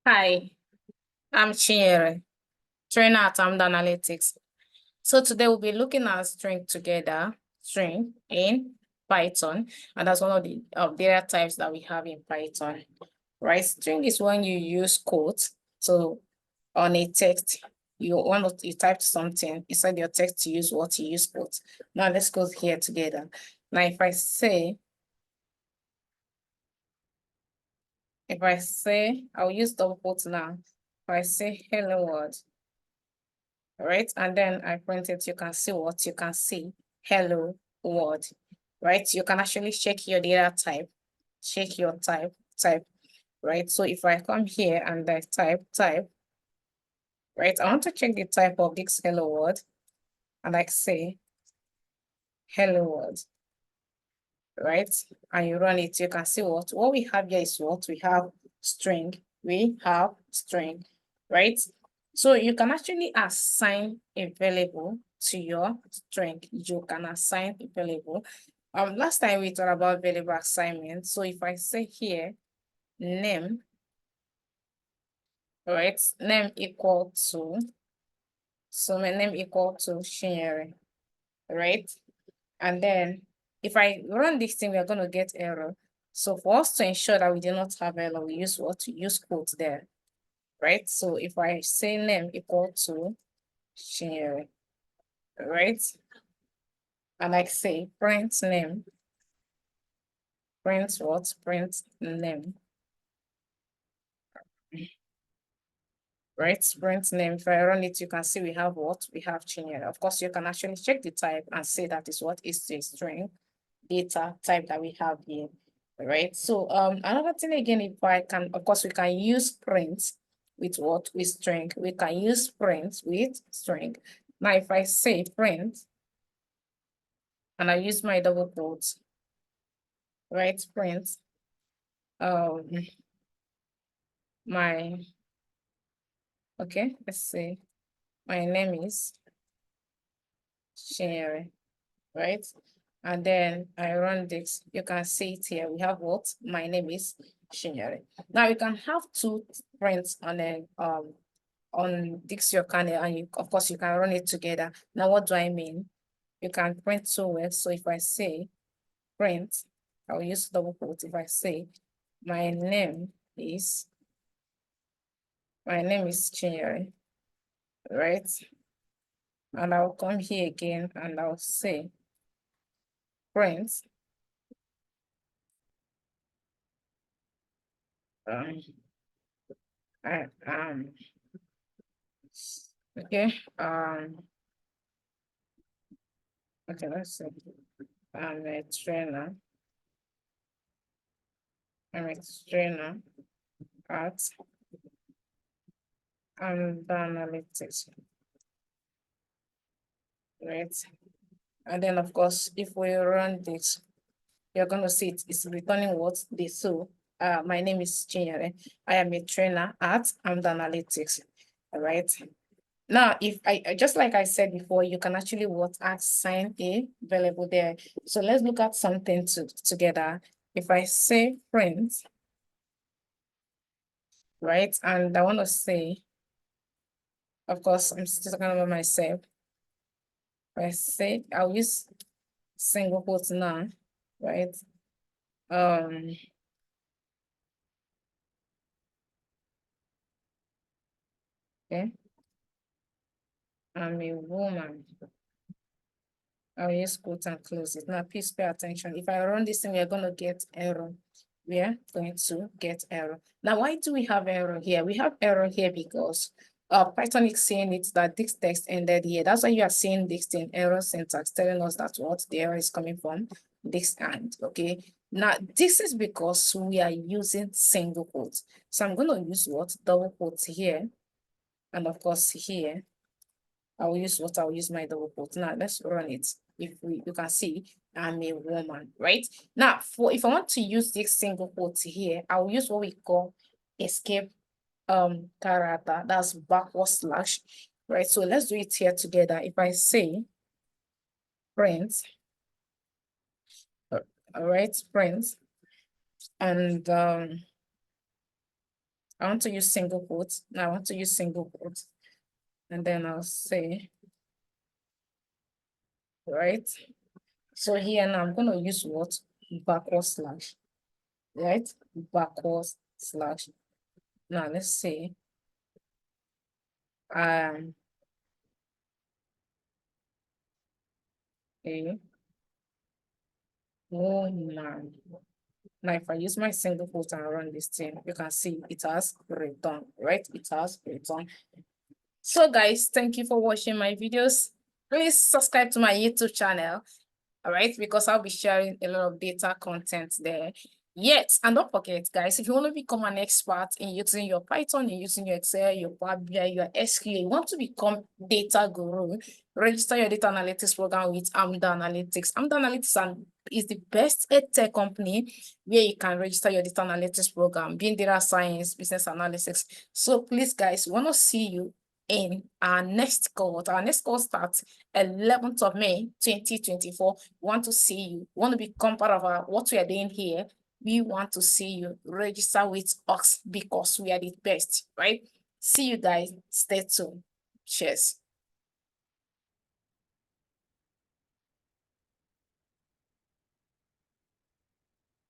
Hi, I'm Chinyere, trainer at Amda Analytics. So today we'll be looking at string together, string in Python, and that's one of the data types that we have in Python, right? String is when you use quotes. So on a text, you typed something inside your text to use what you use quotes. Now let's go here together. Now if I say, I'll use double quotes now. If I say hello world, right? And then I print it, you can see what you can see. Hello world, right? You can actually check your data type, check your type, right? So if I come here and I type, right? I want to check the type of this hello world and I say hello world, right? And you run it, you can see what we have here is what we have string. We have string, right? So you can actually assign a variable to your string. You can assign a variable. Last time we talked about variable assignment. So if I say here name, right? Name equal to, so my name equal to Shinyere, right? And then if I run this thing, we're going to get error. So for us to ensure that we do not have error, we use what? To use quotes there, right? So if I say name equal to Shinyere, right? And I say print name, print what? Print name, right? Print name. If I run it, you can see we have what? We have Chinyere. Of course, you can actually check the type and say that is what is the string data type that we have here, right? So another thing again, if I can, of course, we can use print with what? With string. We can use print with string. Now, if I say print and I use my double quotes, right? Print my, okay, let's see. My name is Shinyere, right? And then I run this, you can see it here. We have what? My name is Shinyere. Now you can have two prints on this your kernel, and you, of course, you can run it together. Now, what do I mean? You can print two words. So if I say print, I'll use double quote. If I say my name is Chinyere, right? And I'll come here again and I'll say print um I okay okay, let's see. I'm a trainer. I'm a trainer at analytics, right? And then of course, if we run this, you're going to see it's returning what they saw. My name is Chinyere. I am a trainer at Amda Analytics. All right. Now, if just like I said before, you can actually assign a variable there. So let's look at something together. If I say print, right, and I want to say, of course, I'm still talking about myself. If I say, I'll use single quotes now, right? Okay, I'm a woman. I'll use quotes and close it. Now, please pay attention. If I run this thing, we're going to get error. We're going to get error. Now, why do we have error here? We have error here because Python is saying it that this text ended here. That's why you are seeing this thing, error syntax, telling us that what the error is coming from this end, okay? Now, this is because we are using single quotes. So I'm going to use what? Double quotes here. And of course, here, I'll use my double quote. Now let's run it. If you can see, I'm a woman, right? Now, if I want to use this single quote here, I'll use what we call escape character. That's backward slash, right? So let's do it here together. If I say print, all right, print, and I want to use single quotes. Now I want to use single quotes. And then I'll say, right? So here now I'm going to use what? Backward slash, right? Backward slash. Now let's say, a woman. Now, if I use my single quote and run this thing, you can see it has returned, right? It has returned. So guys, thank you for watching my videos. Please subscribe to my YouTube channel, all right? Because I'll be sharing a lot of data content there. Yes, and don't forget, guys, if you want to become an expert in using your Python, in using your Excel, your Power BI, your SQL, you want to become data guru, register your data analytics program with AMDA Analytics. AMDA Analytics is the best edtech company where you can register your data analytics program, being data science, business analytics. So please, guys, we want to see you in our next cohort. Our next cohort starts 11th of May, 2024. We want to see you. We want to become part of what we are doing here. We want to see you register with us because we are the best, right? See you guys. Stay tuned. Cheers.